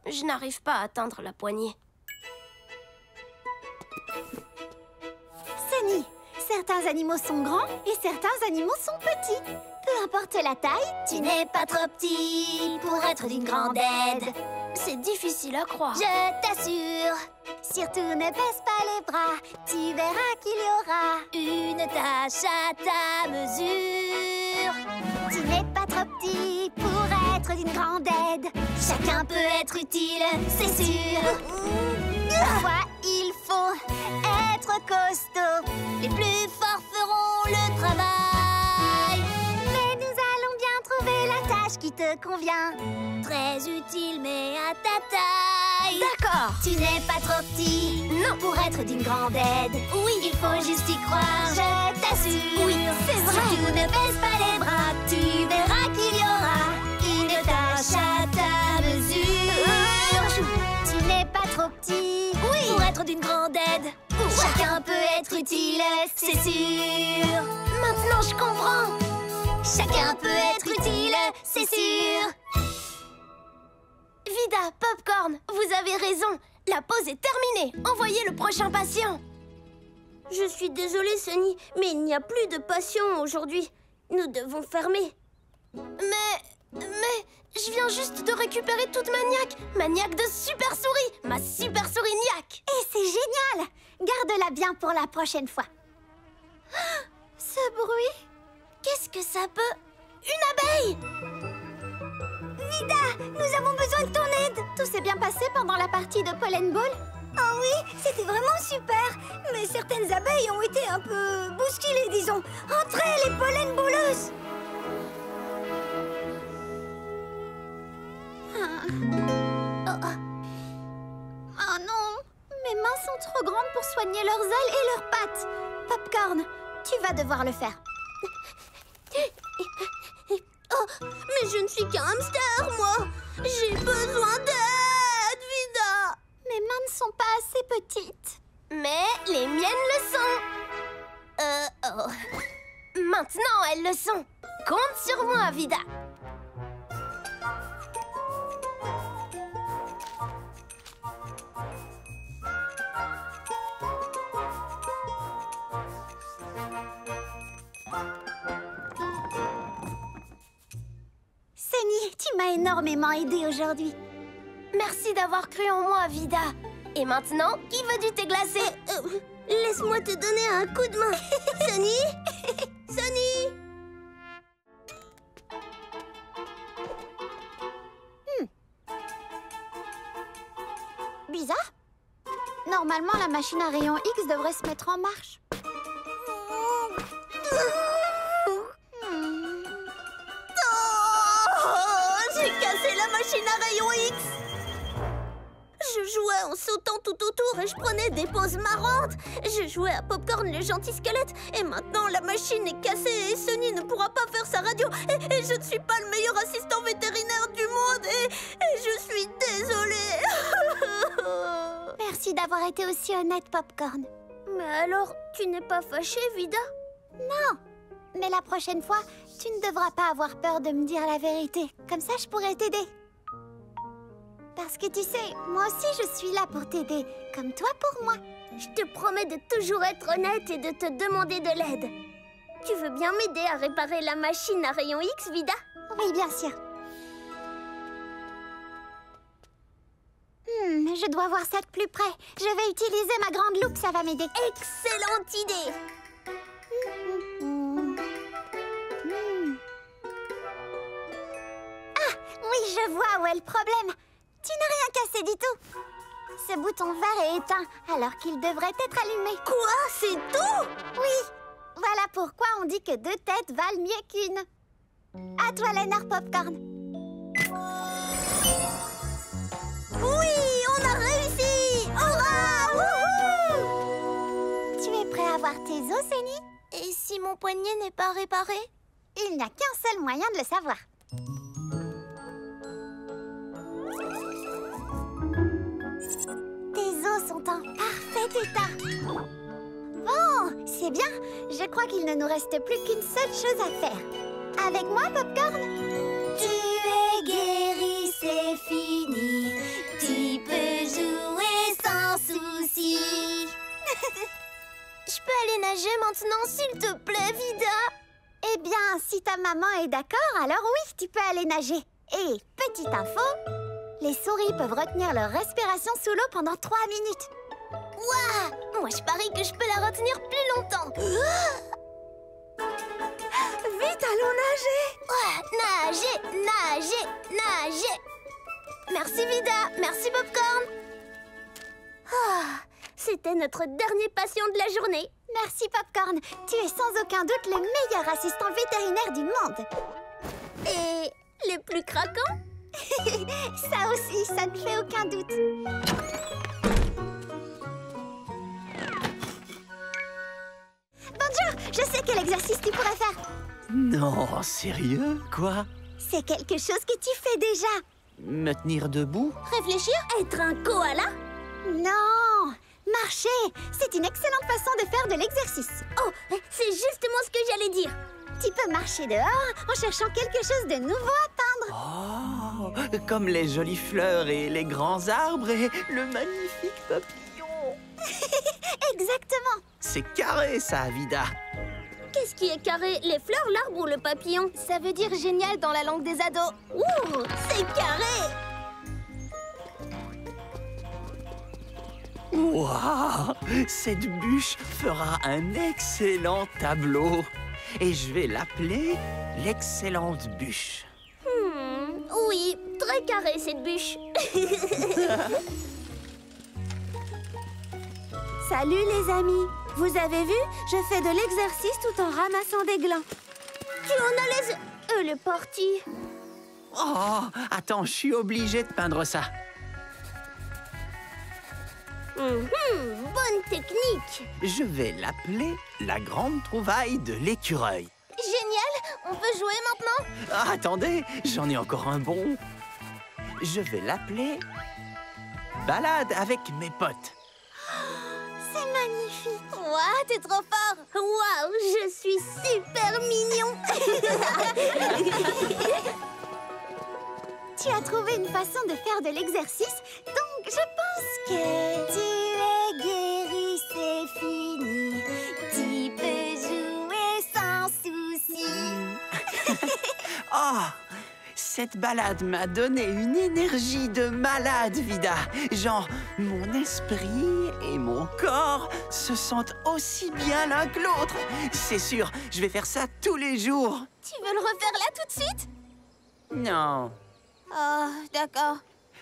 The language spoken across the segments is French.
Je n'arrive pas à atteindre la poignée. Sunny, certains animaux sont grands et certains animaux sont petits. Peu importe la taille, tu n'es pas trop petit pour être d'une grande aide. C'est difficile à croire. Je t'assure, surtout ne baisse pas les bras. Tu verras qu'il y aura une tâche à ta mesure. Tu n'es pas trop petit pour être d'une grande aide. Chacun peut être utile, c'est sûr. Parfois, il faut être costaud. Les plus forts feront le travail. Mais nous allons bien trouver la tâche qui te convient. Très utile, mais à ta taille. D'accord. Tu n'es pas trop petit, non, pour être d'une grande aide. Oui, il faut juste y croire, je t'assure. Oui, c'est vrai. Surtout ne baisse pas les bras, tu verras qu'il y aura une tâche à ta mesure. Tu n'es pas trop petit, pour être d'une grande aide. Chacun peut être utile, c'est sûr. Maintenant, je comprends. Chacun peut être utile, c'est sûr. Vida, Popcorn, vous avez raison. La pause est terminée. Envoyez le prochain patient. Je suis désolée, Sunny, mais il n'y a plus de patients aujourd'hui. Nous devons fermer. Mais je viens juste de récupérer toute ma niaque. Ma niaque de super souris. Ma super souris niaque. Et c'est génial. Garde-la bien pour la prochaine fois. Ce bruit, qu'est-ce que ça peut... Une abeille! Vida, nous avons besoin de ton aide. Tout s'est bien passé pendant la partie de Pollen Ball? Oh oui, c'était vraiment super. Mais certaines abeilles ont été un peu bousculées, disons. Entrez, les pollen balleuses. Oh non, mes mains sont trop grandes pour soigner leurs ailes et leurs pattes. Popcorn, tu vas devoir le faire. Oh, mais je ne suis qu'un hamster, moi. J'ai besoin d'aide, Vida. Mes mains ne sont pas assez petites. Mais les miennes le sont. Maintenant, elles le sont. Compte sur moi, Vida. Sunny, tu m'as énormément aidé aujourd'hui. Merci d'avoir cru en moi, Vida. Et maintenant, qui veut du thé glacé? Laisse-moi te donner un coup de main. Sunny? Sunny? Bizarre. Normalement, la machine à rayon X devrait se mettre en marche. J'ai cassé la machine à rayon X. Je jouais en sautant tout autour et je prenais des pauses marrantes. Je jouais à Popcorn, le gentil squelette. Et maintenant, la machine est cassée et Sunny ne pourra pas faire sa radio. Et je ne suis pas le meilleur assistant vétérinaire du monde. Et je suis désolée. Merci d'avoir été aussi honnête, Popcorn. Mais alors, tu n'es pas fâchée, Vida? Non, mais la prochaine fois, tu ne devras pas avoir peur de me dire la vérité. Comme ça, je pourrai t'aider. Parce que tu sais, moi aussi, je suis là pour t'aider, comme toi pour moi. Je te promets de toujours être honnête et de te demander de l'aide. Tu veux bien m'aider à réparer la machine à rayon X, Vida? Oui, bien sûr. Je dois voir ça de plus près. Je vais utiliser ma grande loupe, ça va m'aider. Excellente idée! Ah, oui, je vois où est le problème. Tu n'as rien cassé du tout. Ce bouton vert est éteint, alors qu'il devrait être allumé. Quoi? C'est tout? Oui. Voilà pourquoi on dit que 2 têtes valent mieux qu'une. À toi, Léonard Popcorn. Oui, on a réussi! Hurrah! Wouhou! Tu es prêt à voir tes os, Sunny? Et si mon poignet n'est pas réparé? Il n'y a qu'un seul moyen de le savoir. Tes os sont en parfait état. Bon, c'est bien. Je crois qu'il ne nous reste plus qu'une seule chose à faire. Avec moi, Popcorn? Tu es guéri, c'est fini. s'il te plaît, Vida. Eh bien, si ta maman est d'accord, alors oui, tu peux aller nager. Et, petite info, les souris peuvent retenir leur respiration sous l'eau pendant 3 minutes. Ouah! Moi, je parie que je peux la retenir plus longtemps. Vite, allons nager! Ouah, nager, nager, nager. Merci, Vida. Merci, Popcorn. C'était notre dernier patient de la journée. Merci, Popcorn. Tu es sans aucun doute le meilleur assistant vétérinaire du monde. Et le plus craquant? Ça aussi, ça ne fait aucun doute. Bonjour, je sais quel exercice tu pourrais faire. Non, sérieux? Quoi? C'est quelque chose que tu fais déjà. Me tenir debout? Réfléchir? Être un koala? Non, marcher, c'est une excellente façon de faire de l'exercice. Oh, c'est justement ce que j'allais dire. Tu peux marcher dehors en cherchant quelque chose de nouveau à peindre. Oh, comme les jolies fleurs et les grands arbres et le magnifique papillon. Exactement. C'est carré, ça, Vida. Qu'est-ce qui est carré? Les fleurs, l'arbre ou le papillon? Ça veut dire génial dans la langue des ados. Ouh, c'est carré! Waouh! Cette bûche fera un excellent tableau. Et je vais l'appeler l'excellente bûche. Oui, très carré cette bûche. Salut, les amis. Vous avez vu? Je fais de l'exercice tout en ramassant des glands. Tu en as les... le porti. Oh, attends, je suis obligé de peindre ça. Bonne technique. Je vais l'appeler la grande trouvaille de l'écureuil. Génial! On peut jouer maintenant? Ah, attendez, j'en ai encore un bon. Je vais l'appeler balade avec mes potes. C'est magnifique. Ouah, t'es trop fort! Waouh, je suis super mignon. Tu as trouvé une façon de faire de l'exercice, donc je pense que tu es guéri, c'est fini. Tu peux jouer sans souci. Oh, cette balade m'a donné une énergie de malade, Vida. Genre, mon esprit et mon corps se sentent aussi bien l'un que l'autre. C'est sûr, je vais faire ça tous les jours. Tu veux le refaire là tout de suite? Non, Oh, d'accord.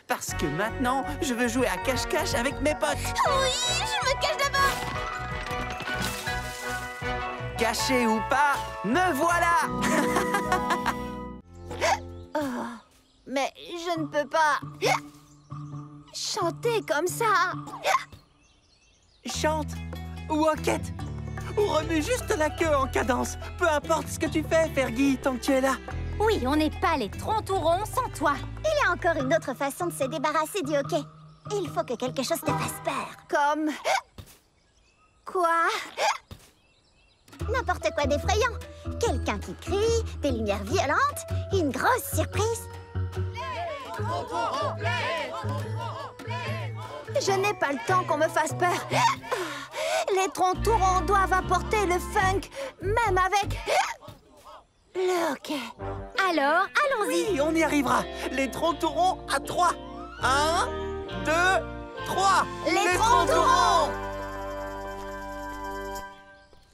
parce que maintenant, je veux jouer à cache-cache avec mes potes. Oui, je me cache d'abord! Caché ou pas, me voilà. Mais je ne peux pas chanter comme ça. Chante ou hoquette ou remue juste la queue en cadence. Peu importe ce que tu fais, Fergie, tant que tu es là. Oui, on n'est pas les troncs-tourons sans toi. Il y a encore une autre façon de se débarrasser du hockey. Il faut que quelque chose te fasse peur. Comme... Quoi? N'importe quoi d'effrayant. Quelqu'un qui crie, des lumières violentes, une grosse surprise. Je n'ai pas le temps qu'on me fasse peur. Les troncs-tourons doivent apporter le funk, même avec le hockey. Alors, allons-y. Oui, on y arrivera. Les troncs-tourons à 3. 1, 2, 3. Les troncs-tourons!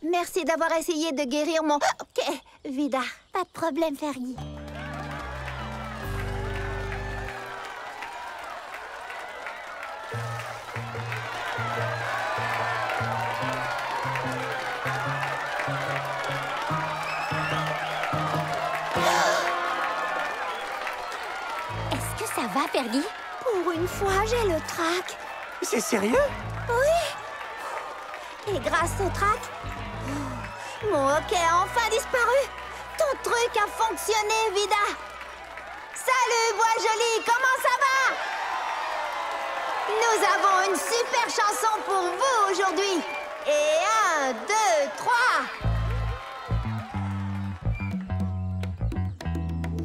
Merci d'avoir essayé de guérir mon... Ok, Vida. Pas de problème, Fergie. Est-ce que ça va, Fergie? Pour une fois, j'ai le trac. C'est sérieux? Et grâce au trac, mon hockey a enfin disparu. Ton truc a fonctionné, Vida. Salut, Bois Joli, comment ça va? Nous avons une super chanson pour vous aujourd'hui. Et 1, 2, 3.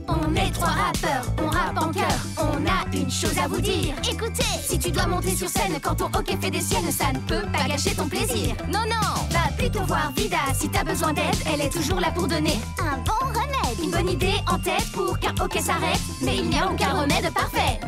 On est 3 rappeurs, on rappe en chœur. On a une une chose à vous dire. Écoutez, Si tu dois monter sur scène quand ton hockey fait des siennes, ça ne peut pas gâcher ton plaisir. non, non. Va plutôt voir Vida, si t'as besoin d'aide, elle est toujours là pour donner Un bon remède. une bonne idée en tête pour qu'un hockey s'arrête. Mais il n'y a aucun remède parfait.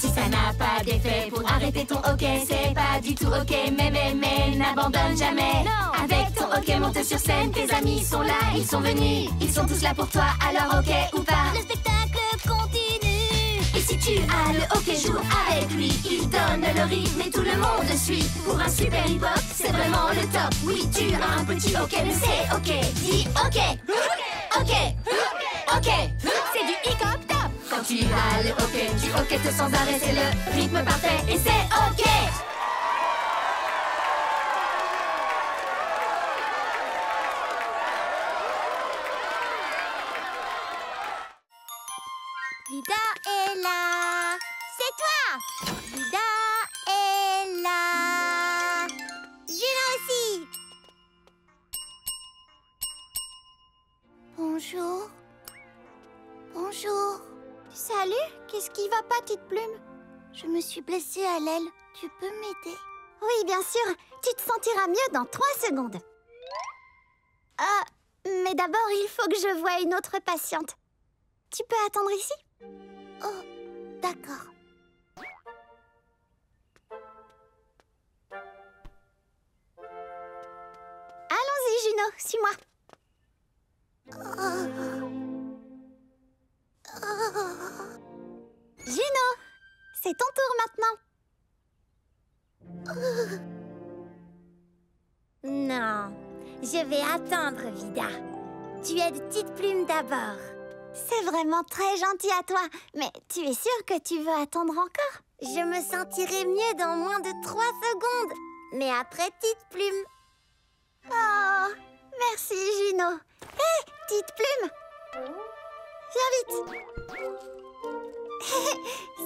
Si ça n'a pas d'effet pour arrêter ton hockey, c'est pas du tout ok. Mais, n'abandonne jamais. Non. Avec ton hockey, monte sur scène, tes amis sont là, ils sont venus. Ils sont tous là pour toi, alors ok ou pas. Le spectacle continue. Et si tu as le hockey, joue avec lui. Il donne le rythme et tout le monde suit. Pour un super hip-hop, c'est vraiment le top. Oui, tu as un petit hockey, mais c'est ok. Dis ok. Ok. Ok. C'est du hip-hop top. Quand tu as le hockey, tu hockey sans arrêt. C'est le rythme parfait et c'est ok. Vida est là. C'est toi. Vida est là. Juno aussi. Bonjour. Bonjour. Salut. Qu'est-ce qui va pas, petite plume? Je me suis blessée à l'aile. Tu peux m'aider? Oui, bien sûr. Tu te sentiras mieux dans 3 secondes. Mais d'abord, il faut que je voie une autre patiente. Tu peux attendre ici? Oh, d'accord. Allons-y, Juno, suis-moi. Juno, c'est ton tour maintenant. Non, je vais attendre, Vida. Tu aides Petite Plume d'abord. C'est vraiment très gentil à toi, mais tu es sûre que tu veux attendre encore? Je me sentirai mieux dans moins de 3 secondes, mais après Petite Plume. Oh, merci Juno. Hé, Petite Plume, viens vite.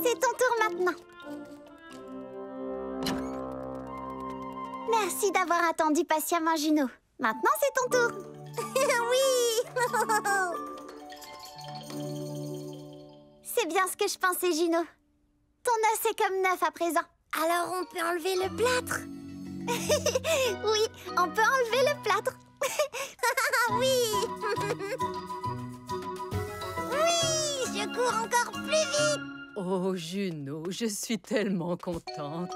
C'est ton tour maintenant. Merci d'avoir attendu patiemment, Juno. Maintenant, c'est ton tour. Oui. C'est bien ce que je pensais, Juno. Ton œuf est comme neuf à présent. Alors on peut enlever le plâtre? Oui, on peut enlever le plâtre. Oui. Oui, je cours encore plus vite. Oh, Juno, je suis tellement contente.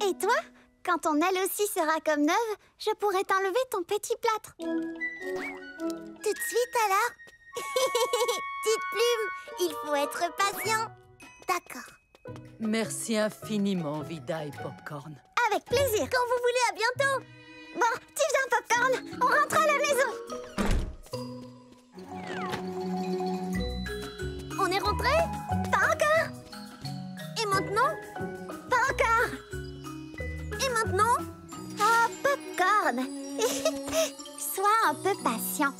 Et toi? Quand ton aile aussi sera comme neuve, je pourrai t'enlever ton petit plâtre. Tout de suite alors? Petite Plume, il faut être patient. D'accord. Merci infiniment, Vida et Popcorn. Avec plaisir. Quand vous voulez, à bientôt. Bon, tu viens, Popcorn. On rentre à la maison. On est rentré? Pas encore. Et maintenant? Pas encore. Et maintenant? Oh, Popcorn. Sois un peu patient.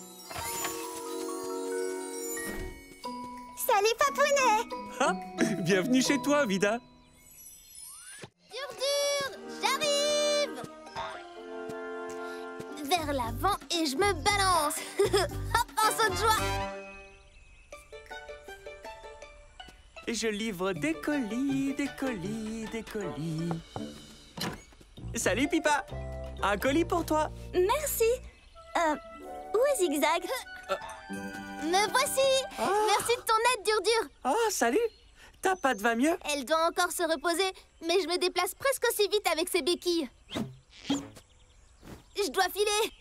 Salut, Papounet. Ah, bienvenue chez toi, Vida. Dur, j'arrive! Vers l'avant et je me balance. Hop, un saut de joie. Et je livre des colis, des colis, des colis. Salut, Pipa. Un colis pour toi. Merci. Où est Zigzag? Me voici. Merci de ton aide, Dur. Oh, salut. Ta patte va mieux? Elle doit encore se reposer, mais je me déplace presque aussi vite avec ses béquilles. Je dois filer.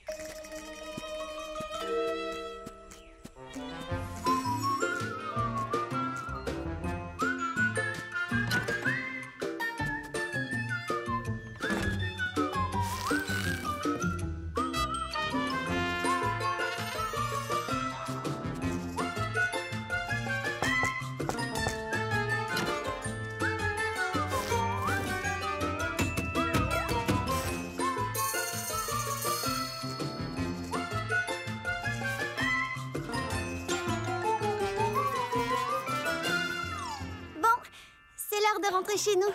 De rentrer chez nous.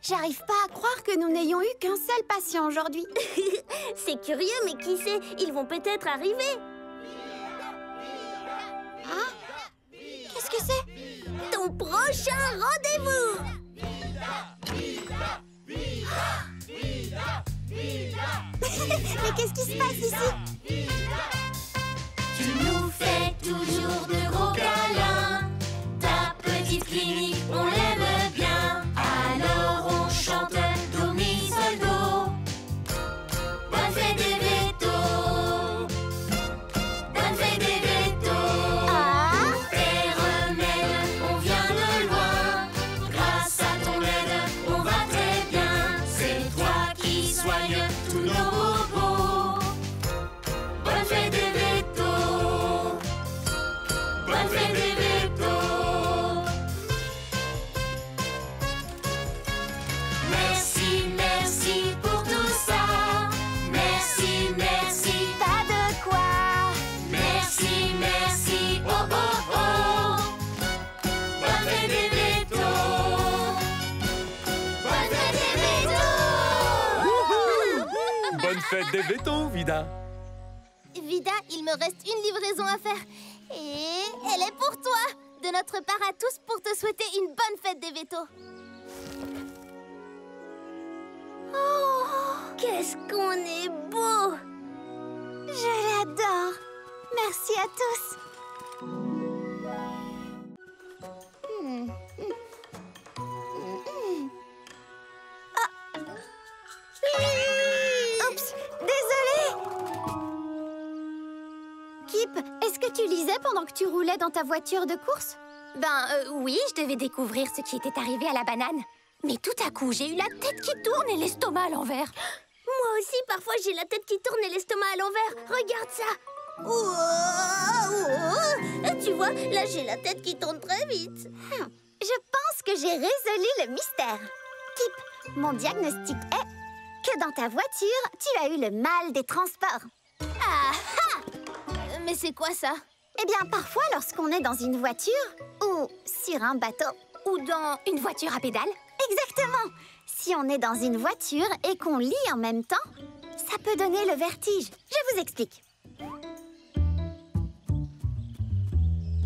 J'arrive pas à croire que nous n'ayons eu qu'un seul patient aujourd'hui. C'est curieux, mais qui sait, ils vont peut-être arriver. Hein? Qu'est-ce que c'est? Ton prochain rendez-vous! Mais qu'est-ce qui se passe ici? Tu nous fais toujours de gros câlins. Ta petite clinique, on l'aime bien. Alors on chante do, mi, sol, do. Bonne fête des vétos. Bonne fête des vétos. Pour tes remèdes, on vient de loin. Grâce à ton aide, on va très bien. C'est toi qui soignes tous nos bobos. Bonne fête des vétos. Bonne fête des vétos. Merci, merci pour tout ça. Merci, merci. Pas de quoi. Merci, merci. Oh, oh, oh. Bonne fête des vétos. Bonne fête des vétos. Bonne fête des vétos, Vida. Vida, il me reste une livraison à faire. Et elle est pour toi. De notre part à tous pour te souhaiter une bonne fête des vétos. Oh, qu'est-ce qu'on est beau! Je l'adore. Merci à tous. Oups, désolée. Kip, est-ce que tu lisais pendant que tu roulais dans ta voiture de course? Oui, je devais découvrir ce qui était arrivé à la banane. Mais tout à coup, j'ai eu la tête qui tourne et l'estomac à l'envers. Moi aussi, parfois, j'ai la tête qui tourne et l'estomac à l'envers. Regarde ça! Tu vois, là, j'ai la tête qui tourne très vite. Je pense que j'ai résolu le mystère. Kip, mon diagnostic est que dans ta voiture, tu as eu le mal des transports. Ah ah! Mais c'est quoi ça? Eh bien, parfois, lorsqu'on est dans une voiture ou sur un bateau, Ou dans une voiture à pédales? exactement. Si on est dans une voiture et qu'on lit en même temps, ça peut donner le vertige. Je vous explique.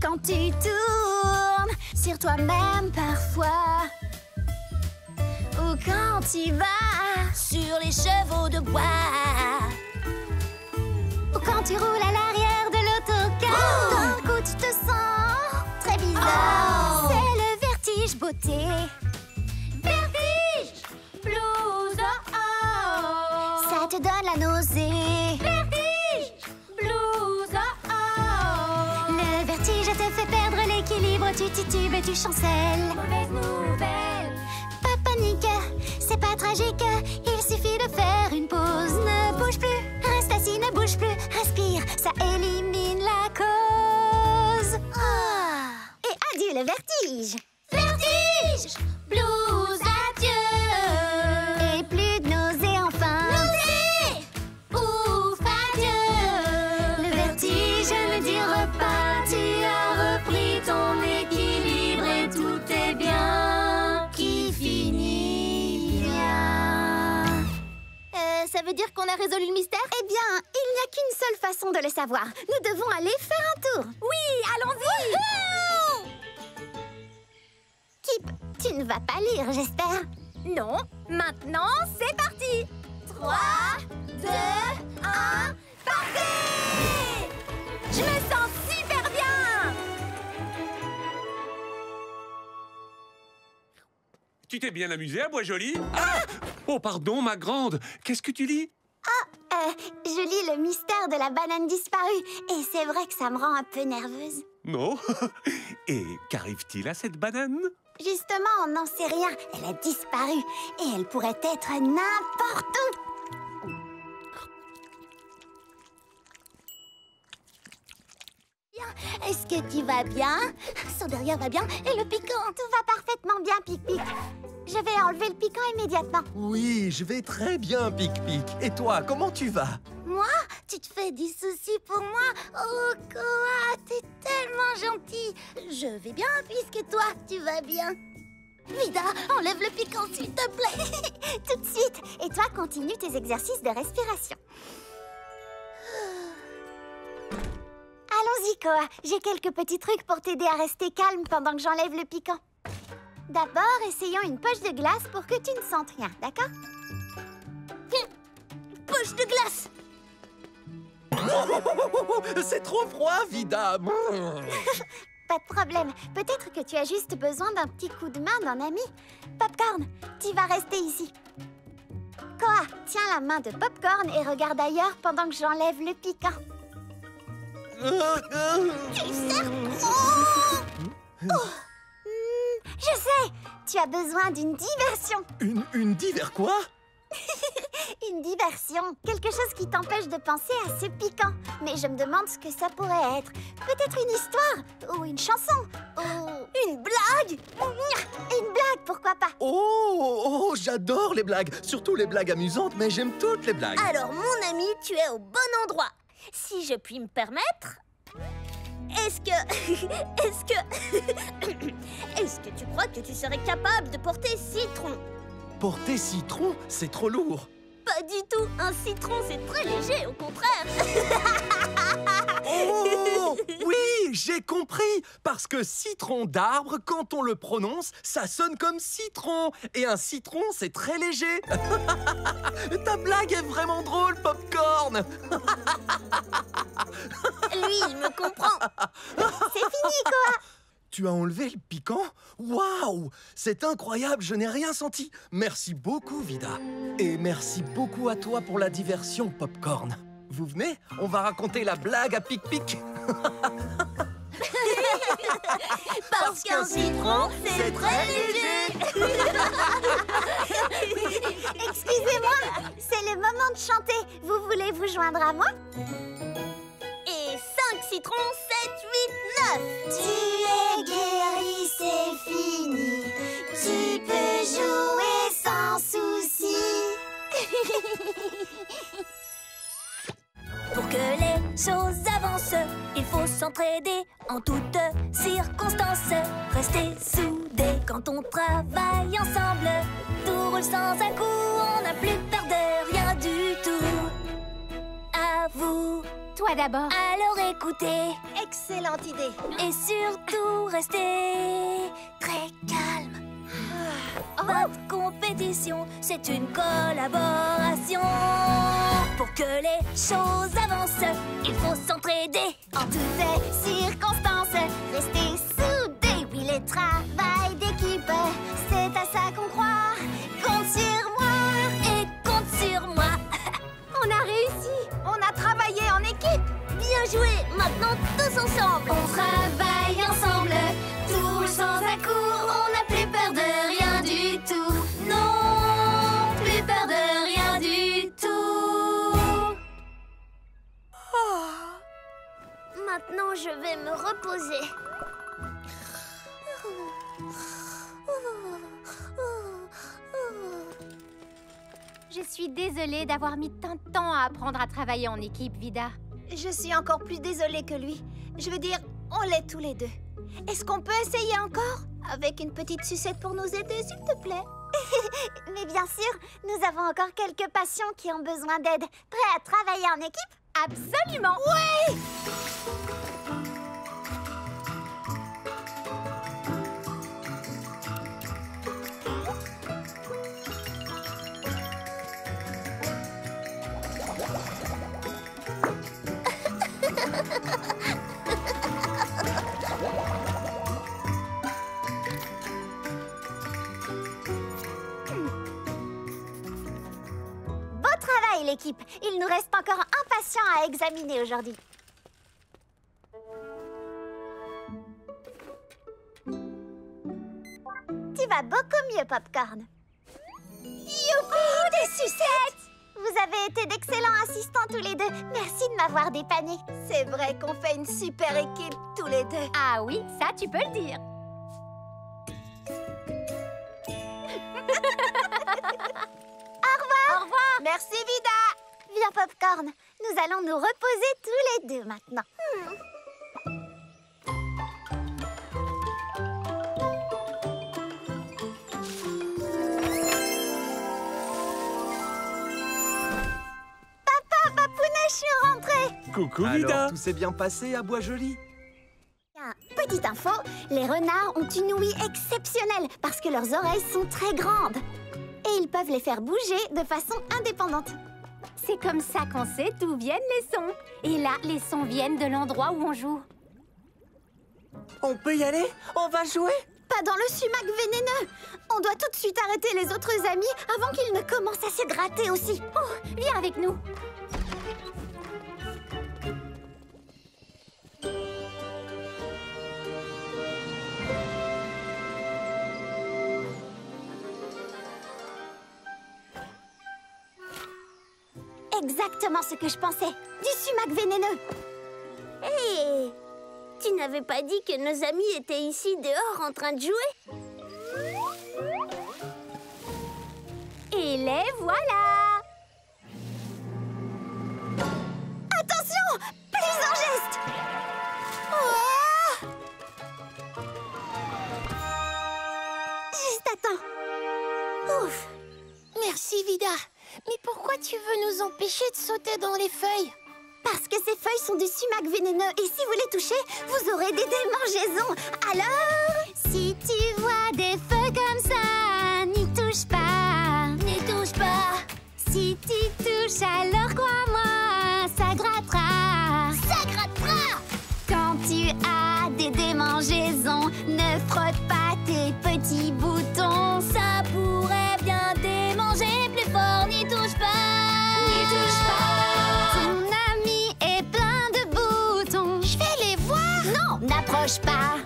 Quand tu tournes sur toi-même parfois, ou quand tu vas Sur les chevaux de bois. ou quand tu roules à l'arrière de l'autocar, d'un coup tu te sens très bizarre. C'est le vertige beauté. Vertige! Blues, oh oh! Ça te donne la nausée. Vertige! Blues, oh oh! Le vertige te fait perdre l'équilibre, tu titubes et tu chancelles. Mauvaise nouvelle! Pas panique, c'est pas tragique, il suffit de faire une pause. Ne bouge plus, reste assis, ne bouge plus, respire, ça élimine la cause. Et adieu le vertige. Vertige! Blues, adieu! Et plus de nausée enfin. Nausée! Ouf, adieu! Le vertige ne dure pas, tu as repris ton équilibre et tout est bien qui finit bien. Ça veut dire qu'on a résolu le mystère? Eh bien, il n'y a qu'une seule façon de le savoir. Nous devons aller faire un tour. Oui, allons-y! Kip, tu ne vas pas lire, j'espère. Non, maintenant, c'est parti! 3, 2, 1, partez! Je me sens super bien! Tu t'es bien amusée à Bois-Joli? Ah! Oh, pardon, ma grande. Qu'est-ce que tu lis? Je lis le mystère de la banane disparue et c'est vrai que ça me rend un peu nerveuse. Non. Et qu'arrive-t-il à cette banane? Justement, on n'en sait rien. Elle a disparu et elle pourrait être n'importe où. Est-ce que tu vas bien? Son derrière va bien et le piquant? Tout va parfaitement bien, Pic-Pic. Je vais enlever le piquant immédiatement. Oui, je vais très bien, Pic-Pic. Et toi, comment tu vas? Moi? Tu te fais des soucis pour moi? Oh, Koa, t'es tellement gentil. Je vais bien puisque toi, tu vas bien. Vida, enlève le piquant, s'il te plaît. Tout de suite. Et toi, continue tes exercices de respiration. Allons-y. Koa. J'ai quelques petits trucs pour t'aider à rester calme pendant que j'enlève le piquant. D'abord, essayons une poche de glace pour que tu ne sentes rien, d'accord? Poche de glace! C'est trop froid, Vida. Pas de problème. Peut-être que tu as juste besoin d'un petit coup de main d'un ami. Popcorn, tu vas rester ici. Koa, tiens la main de Popcorn et regarde ailleurs pendant que j'enlève le piquant. Tu sers trop! Je sais, tu as besoin d'une diversion. Une divers quoi? Une diversion, quelque chose qui t'empêche de penser à ce piquant. Mais je me demande ce que ça pourrait être. Peut-être une histoire, ou une chanson, ou... Une blague? Une blague, pourquoi pas? Oh, j'adore les blagues. Surtout les blagues amusantes, mais j'aime toutes les blagues. Alors, mon ami, tu es au bon endroit. Si je puis me permettre... Est-ce que tu crois que tu serais capable de porter Citron? Porter Citron, c'est trop lourd. Pas du tout. Un citron, c'est très léger, au contraire. Oh, oui, j'ai compris. Parce que citron d'arbre, quand on le prononce, ça sonne comme citron. Et un citron, c'est très léger. Ta blague est vraiment drôle, Popcorn. Lui, il me comprend. C'est fini, Koa. Tu as enlevé le piquant? Waouh! C'est incroyable, je n'ai rien senti. Merci beaucoup, Vida. Et merci beaucoup à toi pour la diversion, Popcorn. Vous venez? On va raconter la blague à Pic-Pic. Parce qu'un citron, c'est très léger. Excusez-moi, c'est le moment de chanter. Vous voulez vous joindre à moi? Et 5 citrons, 7, 8, 9. Tu es guéri, c'est fini. Tu peux jouer sans souci. Pour que les choses avancent, il faut s'entraider en toutes circonstances. Rester soudés quand on travaille ensemble. Tout roule sans un coup, on n'a plus peur de rien du tout. À vous, Toi d'abord. alors écoutez. Excellente idée. Et surtout restez très calme. Votre compétition, c'est une collaboration. Pour que les choses avancent, il faut s'entraider. En toutes circonstances, rester soudés. Oui, le travail d'équipe, c'est à ça qu'on croit. Compte sur moi. Et compte sur moi. On a réussi. On a travaillé en équipe. Bien joué. Maintenant, tous ensemble. On travaille ensemble, tout sans un coup. On n'a plus peur de rien du tout. Non, plus peur de rien du tout. Maintenant, je vais me reposer. Je suis désolée d'avoir mis tant de temps à apprendre à travailler en équipe, Vida. Je suis encore plus désolée que lui. Je veux dire, on l'est tous les deux. Est-ce qu'on peut essayer encore? Avec une petite sucette pour nous aider, s'il te plaît. Mais bien sûr, nous avons encore quelques patients qui ont besoin d'aide. Prêts à travailler en équipe? Absolument. Oui! Beau travail, l'équipe. Il nous reste encore un patient à examiner aujourd'hui. Tu vas beaucoup mieux, Popcorn. Youpi, des sucettes! Vous avez été d'excellents assistants tous les deux. Merci de m'avoir dépanné. C'est vrai qu'on fait une super équipe tous les deux. Ah oui, ça tu peux le dire. Au revoir. Merci, Vida. Viens, Popcorn. Nous allons nous reposer tous les deux maintenant. Papa, Papouna, je suis rentrée. Coucou, Alors, Vida. tout s'est bien passé à Bois-Joli? Petite info, les renards ont une ouïe exceptionnelle parce que leurs oreilles sont très grandes. Et ils peuvent les faire bouger de façon indépendante. C'est comme ça qu'on sait d'où viennent les sons. Et là, les sons viennent de l'endroit où on joue. On peut y aller? On va jouer? Pas dans le sumac vénéneux. On doit tout de suite arrêter les autres amis avant qu'ils ne commencent à se gratter aussi. Oh, viens avec nous. Exactement ce que je pensais. Du sumac vénéneux. Hé! Tu n'avais pas dit que nos amis étaient ici dehors en train de jouer? Et les voilà. Attention! Plus un geste! Oh! Juste à temps. Ouf! Merci, Vida. Mais pourquoi tu veux nous empêcher de sauter dans les feuilles? Parce que ces feuilles sont du sumac vénéneux et si vous les touchez, vous aurez des démangeaisons. Alors, si tu vois des feuilles comme ça, n'y touche pas. N'y touche pas. Si tu touches, alors crois-moi, ça grattera. Ça grattera. Quand tu as des démangeaisons, ne frotte pas tes petits boutons. Ça pourrait bien démanger plus fort. N'y touche pas. N'y touche pas. Ton ami est plein de boutons. Je vais les voir. Non, n'approche pas.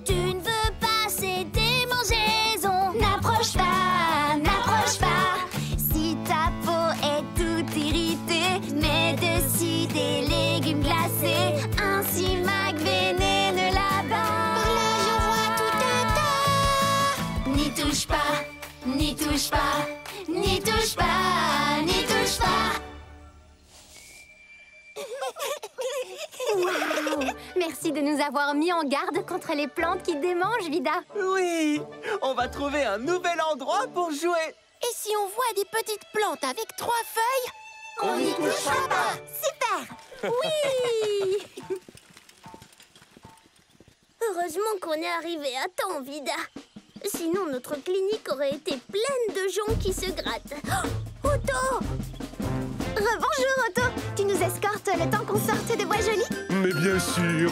Tu ne veux pas ces démangeaisons. N'approche pas, n'approche pas. Si ta peau est toute irritée, mets dessus des légumes glacés. Un sumac vénéneux là-bas. Par là, j'en vois tout un tas. N'y touche pas, n'y touche pas, n'y touche pas, n'y touche pas. Waouh! Merci de nous avoir mis en garde contre les plantes qui démangent, Vida. Oui. On va trouver un nouvel endroit pour jouer. Et si on voit des petites plantes avec 3 feuilles, On n'y touchera pas. Super. oui. Heureusement qu'on est arrivé à temps, Vida. Sinon, notre clinique aurait été pleine de gens qui se grattent. Oh, Otto! Rebonjour Otto. Tu nous escortes le temps qu'on sorte de Bois-Joli? Mais bien sûr.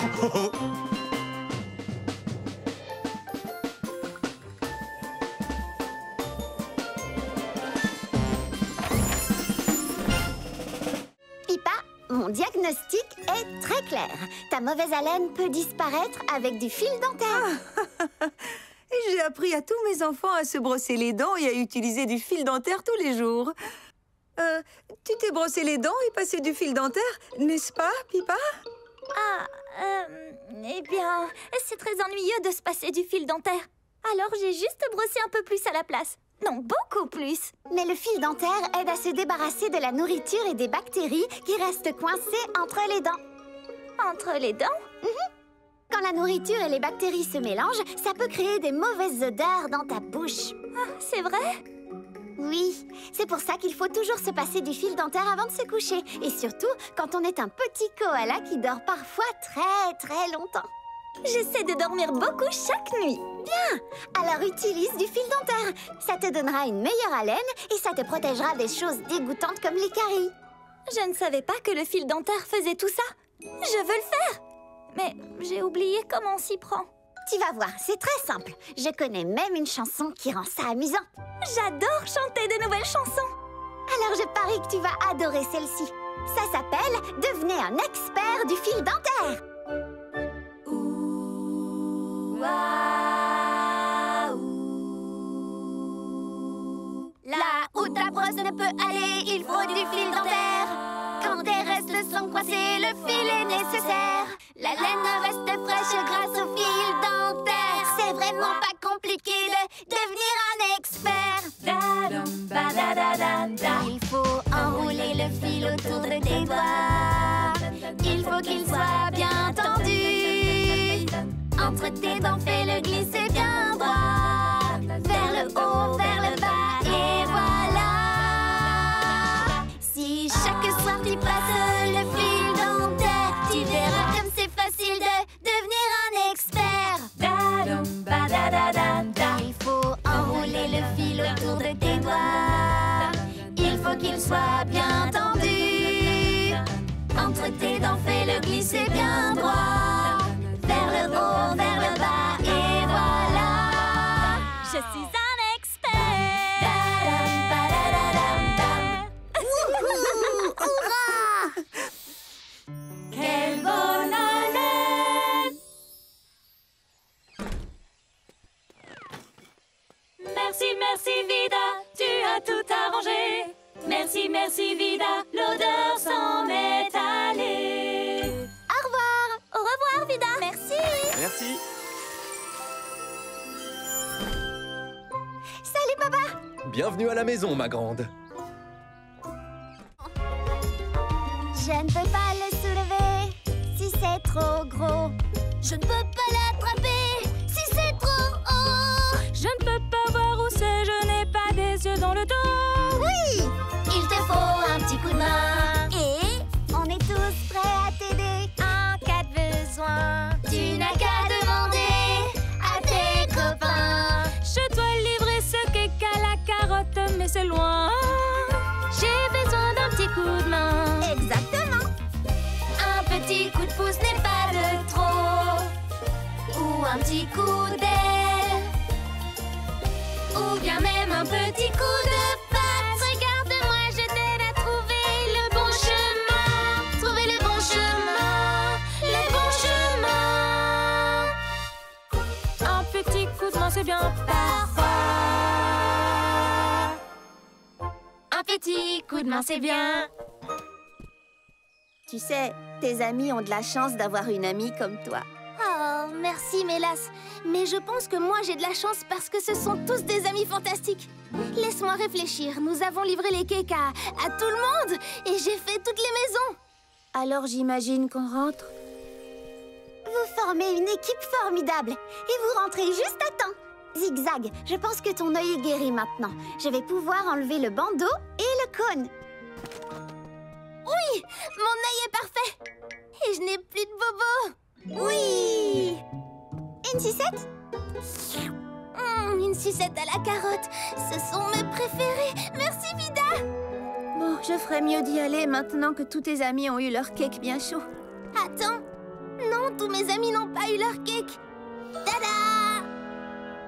Pipa, mon diagnostic est très clair. Ta mauvaise haleine peut disparaître avec du fil dentaire. Et j'ai appris à tous mes enfants à se brosser les dents et à utiliser du fil dentaire tous les jours. Tu t'es brossé les dents et passé du fil dentaire, n'est-ce pas, Pipa? Eh bien, c'est très ennuyeux de se passer du fil dentaire. Alors j'ai juste brossé un peu plus à la place. Non, beaucoup plus. Mais le fil dentaire aide à se débarrasser de la nourriture et des bactéries qui restent coincées entre les dents. Entre les dents? Quand la nourriture et les bactéries se mélangent, ça peut créer des mauvaises odeurs dans ta bouche. Ah, c'est vrai? Oui, c'est pour ça qu'il faut toujours se passer du fil dentaire avant de se coucher. Et surtout, quand on est un petit koala qui dort parfois très longtemps. J'essaie de dormir beaucoup chaque nuit. Bien! Alors utilise du fil dentaire. Ça te donnera une meilleure haleine et ça te protégera des choses dégoûtantes comme les caries. Je ne savais pas que le fil dentaire faisait tout ça. Je veux le faire. Mais j'ai oublié comment on s'y prend. Tu vas voir, c'est très simple. Je connais même une chanson qui rend ça amusant. J'adore chanter de nouvelles chansons. Alors je parie que tu vas adorer celle-ci. Ça s'appelle « Devenez un expert du fil dentaire ». Là où ta brosse ne peut aller, il faut du fil dentaire. Quand tes restes sont coincés, le fil est nécessaire. La laine reste fraîche grâce au fil dentaire. C'est vraiment pas compliqué de devenir un expert. Il faut enrouler le fil autour de tes doigts. Il faut qu'il soit bien tendu. Entre tes dents, fais-le glisser bien droit. Vers le haut, vers le bas, et voilà. Si chaque soir tu passes le fil dentaire, merci Vida, l'odeur s'en est allée. Au revoir. Au revoir, Vida. Merci. Merci. Salut, papa. Bienvenue à la maison, ma grande. Je ne peux pas le soulever si c'est trop gros. Je ne peux pas l'attraper si c'est trop haut. Je ne peux pas voir où c'est, je n'ai pas des yeux dans le dos. Oui, il te faut un petit coup de main. Et on est tous prêts à t'aider en cas de besoin. Tu n'as qu'à demander à tes copains. Je dois livrer ce cake à la carotte, mais c'est loin. J'ai besoin d'un petit coup de main. Exactement. Un petit coup de pouce n'est pas de trop. Ou un petit coup d'aile. Ou bien même un petit coup de patte. Regarde-moi, je t'aide à trouver le bon chemin. Trouver le bon chemin. Le bon chemin. Un petit coup de main, c'est bien parfois. Un petit coup de main, c'est bien. Tu sais, tes amis ont de la chance d'avoir une amie comme toi. Oh, merci Mélas. Mais je pense que moi j'ai de la chance parce que ce sont tous des amis fantastiques. Laisse-moi réfléchir. Nous avons livré les cakes à tout le monde et j'ai fait toutes les maisons. Alors j'imagine qu'on rentre. Vous formez une équipe formidable et vous rentrez juste à temps. Zigzag, je pense que ton œil est guéri maintenant. Je vais pouvoir enlever le bandeau et le cône. Oui, mon œil est parfait. Et je n'ai plus de bobos. Oui. Une sucette? Une sucette à la carotte. Ce sont mes préférés. Merci, Vida. Bon, je ferais mieux d'y aller maintenant que tous tes amis ont eu leur cake bien chaud. Attends. Non, tous mes amis n'ont pas eu leur cake. Tada!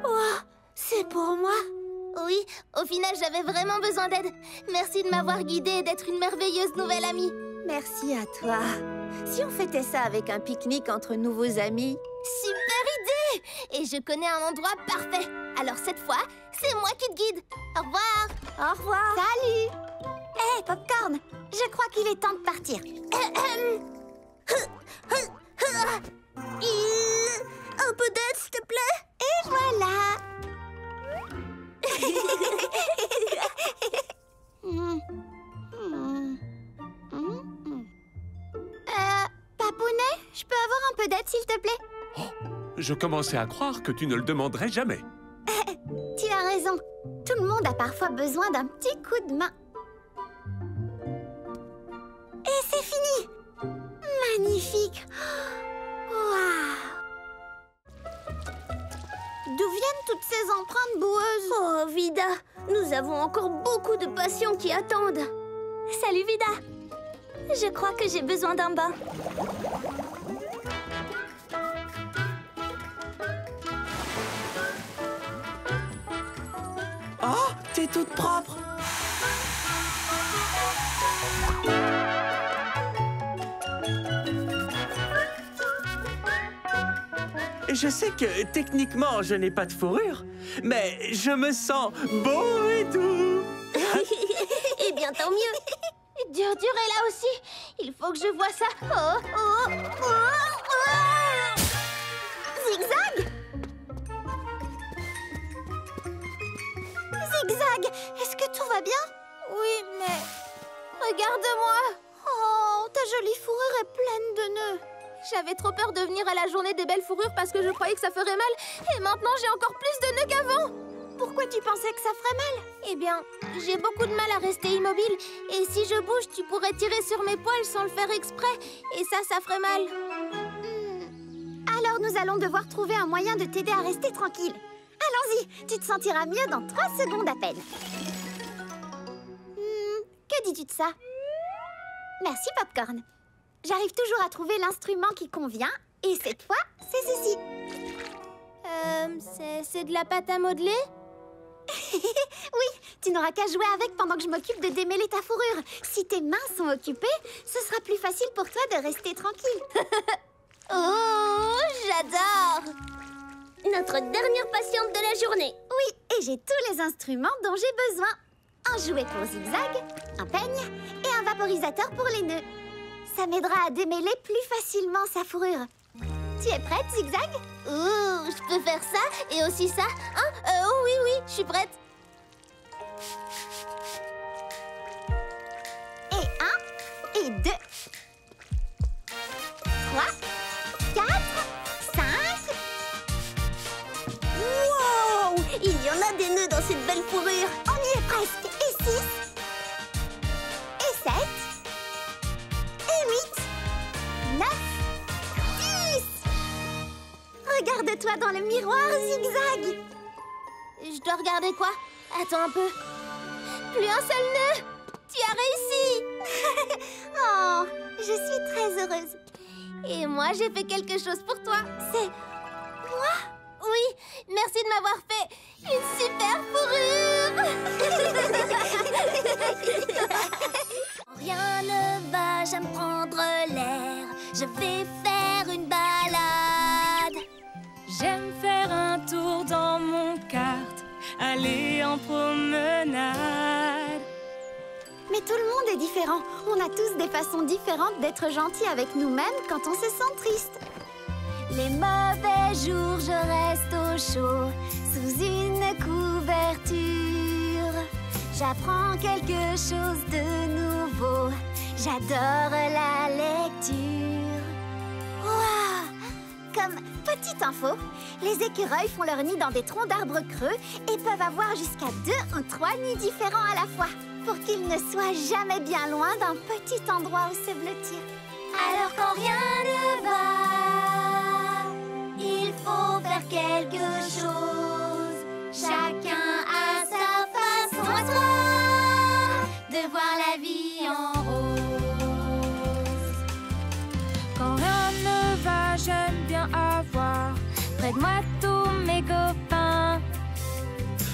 Oh, c'est pour moi? Oui, au final, j'avais vraiment besoin d'aide. Merci de m'avoir guidée et d'être une merveilleuse nouvelle amie. Merci à toi. Si on fêtait ça avec un pique-nique entre nouveaux amis... Super idée! Et je connais un endroit parfait. Alors cette fois, c'est moi qui te guide. Au revoir. Au revoir. Salut. Hé, Popcorn, je crois qu'il est temps de partir. Un peu d'aide, s'il te plaît. Et voilà. Papounet, je peux avoir un peu d'aide, s'il te plaît? Oh, je commençais à croire que tu ne le demanderais jamais. Tu as raison. Tout le monde a parfois besoin d'un petit coup de main. Et c'est fini! Magnifique! Waouh! D'où viennent toutes ces empreintes boueuses? Oh, Vida, nous avons encore beaucoup de patients qui attendent. Salut, Vida! Je crois que j'ai besoin d'un bain. Oh, t'es toute propre. Je sais que techniquement je n'ai pas de fourrure, mais je me sens beau et doux. Eh bien, tant mieux. Dur est là aussi. Il faut que je voie ça. Zigzag! Zigzag, est-ce que tout va bien? Oui, mais... Regarde-moi. Oh, ta jolie fourrure est pleine de nœuds. J'avais trop peur de venir à la journée des belles fourrures parce que je croyais que ça ferait mal. Et maintenant, j'ai encore plus de nœuds qu'avant. Pourquoi tu pensais que ça ferait mal? Eh bien, j'ai beaucoup de mal à rester immobile. Et si je bouge, tu pourrais tirer sur mes poils sans le faire exprès. Et ça ferait mal. Alors nous allons devoir trouver un moyen de t'aider à rester tranquille. Allons-y, tu te sentiras mieux dans 3 secondes à peine. Que dis-tu de ça? Merci, Popcorn. J'arrive toujours à trouver l'instrument qui convient. Et cette fois, c'est ceci. C'est de la pâte à modeler? Oui, tu n'auras qu'à jouer avec pendant que je m'occupe de démêler ta fourrure. Si tes mains sont occupées, ce sera plus facile pour toi de rester tranquille. Oh, j'adore! Notre dernière patiente de la journée. Oui, et j'ai tous les instruments dont j'ai besoin. un jouet pour Zigzag, un peigne et un vaporisateur pour les nœuds. Ça m'aidera à démêler plus facilement sa fourrure. Tu es prête, Zigzag? Ouh, je peux faire ça et aussi ça. Hein? Oh oui, je suis prête. Et 1, et 2, 3, 4, 5. Wow! Il y en a des nœuds dans cette belle fourrure. On y est presque. Et 6, et 7, et 8, 9, 10. Regarde-toi dans le miroir, Zigzag. Je dois regarder quoi? Attends un peu. Plus un seul nœud. Tu as réussi. Oh, je suis très heureuse. Et moi, j'ai fait quelque chose pour toi. C'est moi? Oui, merci de m'avoir fait une super fourrure. Rien ne va, j'aime prendre l'air. Je vais faire une balade. J'aime faire un tour dans mon kart, aller en promenade. Mais tout le monde est différent. On a tous des façons différentes d'être gentils avec nous-mêmes quand on se sent triste. Les mauvais jours, je reste au chaud, sous une couverture. J'apprends quelque chose de nouveau. J'adore la lecture. Waouh! Comme petite info, les écureuils font leur nid dans des troncs d'arbres creux et peuvent avoir jusqu'à 2 ou 3 nids différents à la fois, pour qu'ils ne soient jamais bien loin d'un petit endroit où se blottir. Alors quand rien ne va, il faut faire quelque chose. Chacun a sa façon à soi de voir la vie en rose. Quand rien ne va, j'aime bien avoir près de moi tous mes copains.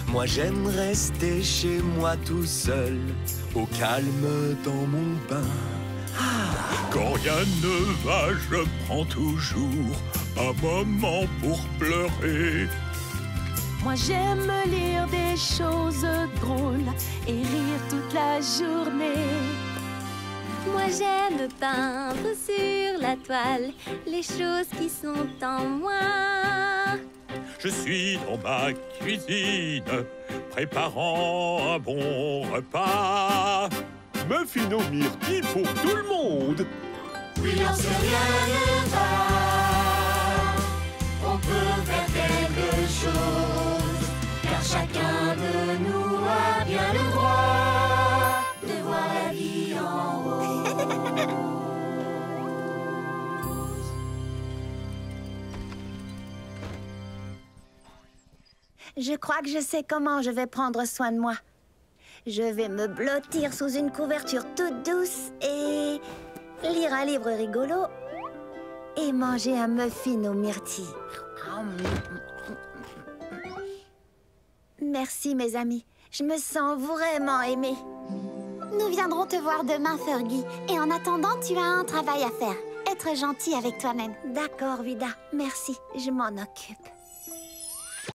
Moi j'aime rester chez moi tout seul, au calme dans mon bain. Quand rien ne va, je prends toujours un moment pour pleurer. Moi j'aime lire des choses drôles et rire toute la journée. Moi j'aime peindre sur la toile les choses qui sont en moi. Je suis dans ma cuisine, préparant un bon repas. Muffins aux myrtilles pour tout le monde. Oui, lorsque rien ne va, on peut faire quelque chose, car chacun de nous a bien le droit de voir la vie en rose. Je crois que je sais comment je vais prendre soin de moi. Je vais me blottir sous une couverture toute douce et lire un livre rigolo et manger un muffin aux myrtilles. Merci, mes amis. Je me sens vraiment aimée. Nous viendrons te voir demain, Fergie. Et en attendant, tu as un travail à faire. Être gentil avec toi-même. D'accord, Vida. Merci. Je m'en occupe.